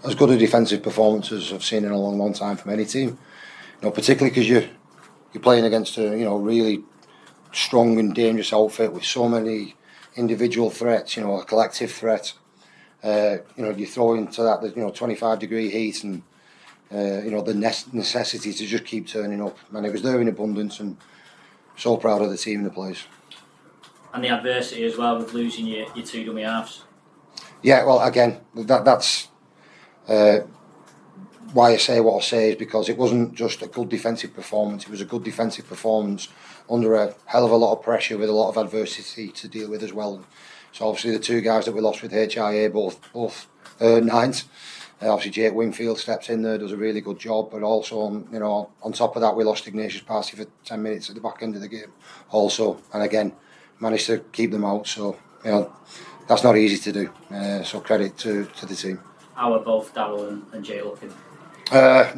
as good a defensive performance as I've seen in a long time from any team. Particularly because you're playing against a really strong and dangerous outfit with so many individual threats. A collective threat. You throw into that the 25-degree heat and the necessity to just keep turning up, and it was there in abundance. And so proud of the team and the players. And the adversity as well with losing your two dummy halves. Yeah, well, again, that's why I say what I say, is because it wasn't just a good defensive performance. It was a good defensive performance under a hell of a lot of pressure with a lot of adversity to deal with as well. So obviously the two guys that we lost with HIA both nines. Obviously Jake Winfield steps in there, does a really good job, but also on top of that we lost Ignatius Parsi for 10 minutes at the back end of the game also, and again managed to keep them out. So that's not easy to do. So credit to the team. How are both Darryl and Jay looking? I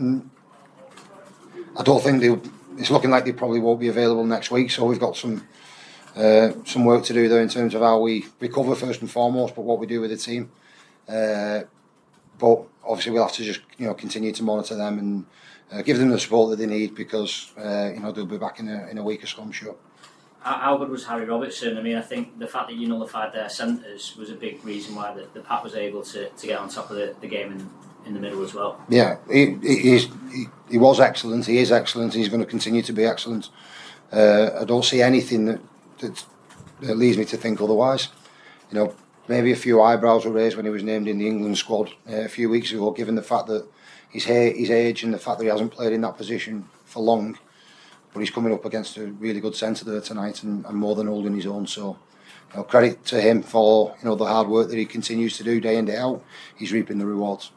don't think it's looking like they probably won't be available next week. So we've got some work to do there in terms of how we recover first and foremost, but what we do with the team. But obviously we'll have to just continue to monitor them and give them the support that they need, because they'll be back in a week or so, I'm sure. How good was Harry Robertson? I mean, I think the fact that you nullified their centres was a big reason why the Pat was able to get on top of the game in the middle as well. Yeah, he was excellent. He is excellent. He's going to continue to be excellent. I don't see anything that leads me to think otherwise. Maybe a few eyebrows were raised when he was named in the England squad a few weeks ago, given the fact that his age and the fact that he hasn't played in that position for long. But he's coming up against a really good centre there tonight and more than holding his own. So credit to him for the hard work that he continues to do day in, day out. He's reaping the rewards.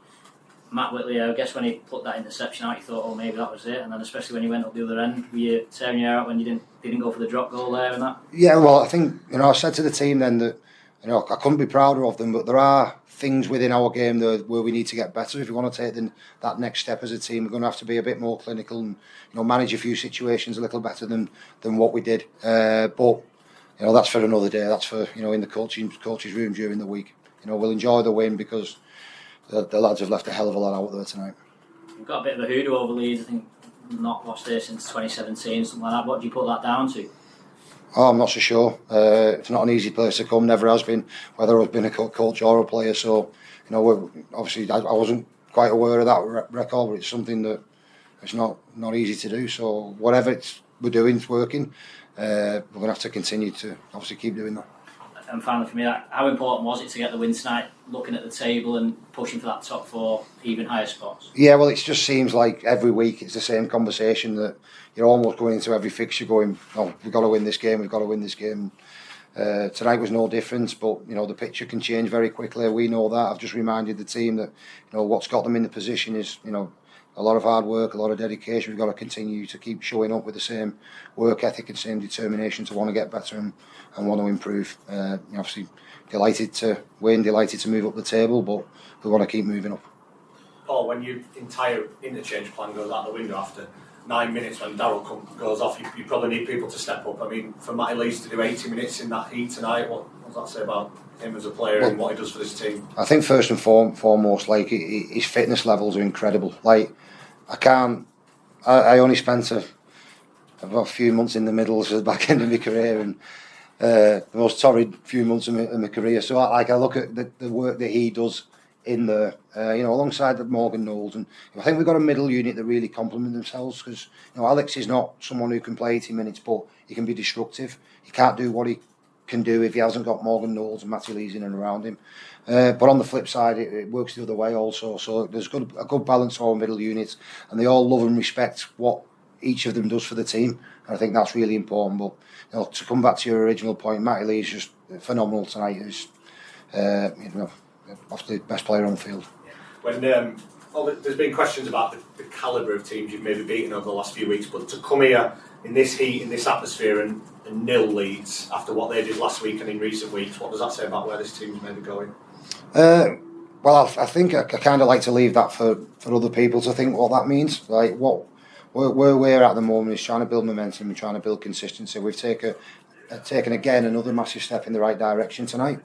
Matt Whitley, I guess when he put that interception out, you thought, oh, maybe that was it. And then especially when he went up the other end, were you tearing your hair out when you didn't go for the drop goal there and that? Yeah, well, I think I said to the team then that I couldn't be prouder of them, but there are things within our game where we need to get better. If we want to take that next step as a team, we're going to have to be a bit more clinical and manage a few situations a little better than what we did. But that's for another day. That's for in the coach's room during the week. We'll enjoy the win because the lads have left a hell of a lot out there tonight. We've got a bit of a hoodoo over Leeds. I think not lost there since 2017, something like that. What do you put that down to? Oh, I'm not so sure. It's not an easy place to come. Never has been, whether I've been a coach or a player. So, obviously I wasn't quite aware of that record, but it's something that it's not easy to do. So whatever we're doing, it's working. We're going to have to continue to obviously keep doing that. And finally for me, how important was it to get the win tonight, looking at the table and pushing for that top four, even higher spots? Yeah, well, it just seems like every week it's the same conversation that you're almost going into every fixture going, oh, we've got to win this game, we've got to win this game. Tonight was no difference, but the picture can change very quickly. We know that. I've just reminded the team that what's got them in the position is a lot of hard work, a lot of dedication. We've got to continue to keep showing up with the same work ethic and same determination to want to get better and want to improve. Obviously delighted to win, delighted to move up the table, but we want to keep moving up. Paul, when your entire interchange plan goes out the window after 9 minutes, when Darryl goes off, you probably need people to step up. I mean, for Matty Lees to do 80 minutes in that heat tonight, what does that say about him as a player and what he does for this team? I think first and foremost, his fitness levels are incredible. I only spent a few months in the middle of the back end of my career, and the most torrid few months of my career. So I look at the work that he does in there, alongside Morgan Knowles, and I think we've got a middle unit that really complement themselves, because Alex is not someone who can play 80 minutes, but he can be destructive. He can't do what he can do if he hasn't got Morgan Knowles and Matty Lees in and around him. But on the flip side, it works the other way also. So there's a good balance to our middle units, and they all love and respect what each of them does for the team. And I think that's really important. But to come back to your original point, Matty Lees just phenomenal tonight. He's obviously the best player on the field. When there's been questions about the calibre of teams you've maybe beaten over the last few weeks, but to come here in this heat, in this atmosphere, and nil Leeds after what they did last week and in recent weeks, what does that say about where this team's maybe going? Well, I think I kind of like to leave that for other people to think what that means. Like where we're at the moment is trying to build momentum and trying to build consistency. We've taken again another massive step in the right direction tonight.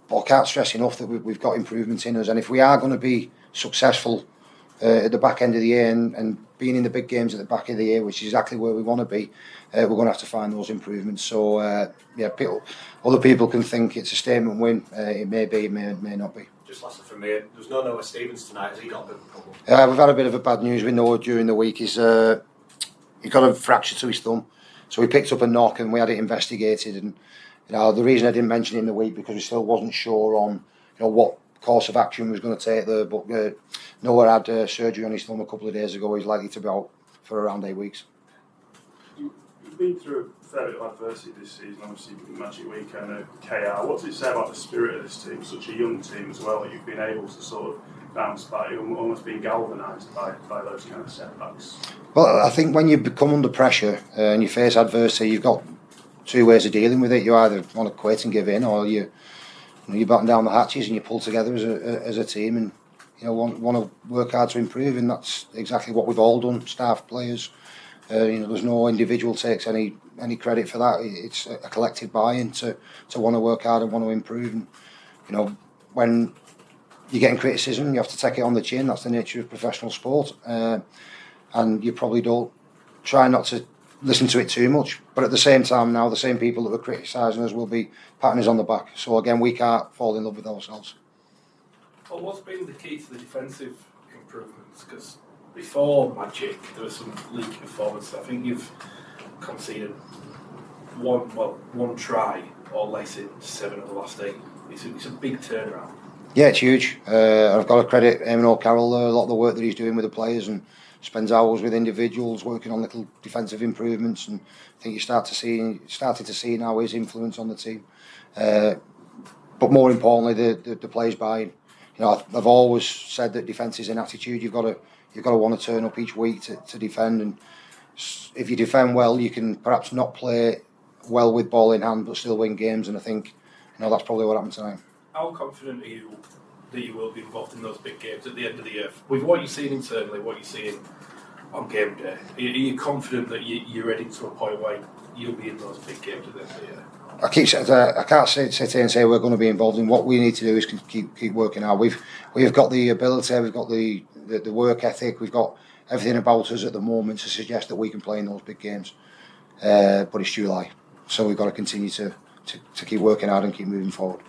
But I can't stress enough that we've got improvements in us, and if we are going to be successful at the back end of the year and being in the big games at the back of the year, which is exactly where we want to be, we're going to have to find those improvements. So other people can think it's a statement win. It may be, it may not be. Just last from me, there's no Noah Stevens tonight. Has he got a bit of a problem? We've had a bit of a bad news with Noah during the week. He got a fracture to his thumb, so we picked up a knock and we had it investigated. And the reason I didn't mention it in the week because we still wasn't sure on what course of action was going to take there. But Noah had surgery on his thumb a couple of days ago. He's likely to be out for around 8 weeks. You've been through a fair bit of adversity this season, obviously Magic Weekend at KR. What does it say about the spirit of this team, such a young team as well, that you've been able to sort of bounce back, you've almost been galvanised by those kind of setbacks? Well, I think when you become under pressure and you face adversity, you've got two ways of dealing with it. You either want to quit and give in, or you batten down the hatches and you pull together as a team and want to work hard to improve, and that's exactly what we've all done, staff, players. There's no individual takes any credit for that. It's a collective buy-in to want to work hard and want to improve. And when you're getting criticism, you have to take it on the chin. That's the nature of professional sport, and you probably don't try not to listen to it too much. But at the same time, now the same people that were criticising us will be patting us on the back. So again, we can't fall in love with ourselves. Well, what's been the key to the defensive improvements? Because before Magic, there was some leaky performance. I think you've conceded one try or less in 7 of the last 8. It's a big turnaround. Yeah, it's huge. I've got to credit Eamon O'Carroll a lot of the work that he's doing with the players and spends hours with individuals working on little defensive improvements. And I think you started to see now his influence on the team. But more importantly, the players buying. I've always said that defence is an attitude. You've got to want to turn up each week to defend, and if you defend well, you can perhaps not play well with ball in hand, but still win games. And I think that's probably what happened tonight. How confident are you that you will be involved in those big games at the end of the year? With what you're seeing internally, what you're seeing on game day, are you confident that you're ready to a point where you'll be in those big games at the end of the year? I can't sit here and say we're going to be involved in. What we need to do is keep working hard. We've got the ability, we've got the work ethic, we've got everything about us at the moment to suggest that we can play in those big games. But it's July, so we've got to continue to keep working hard and keep moving forward.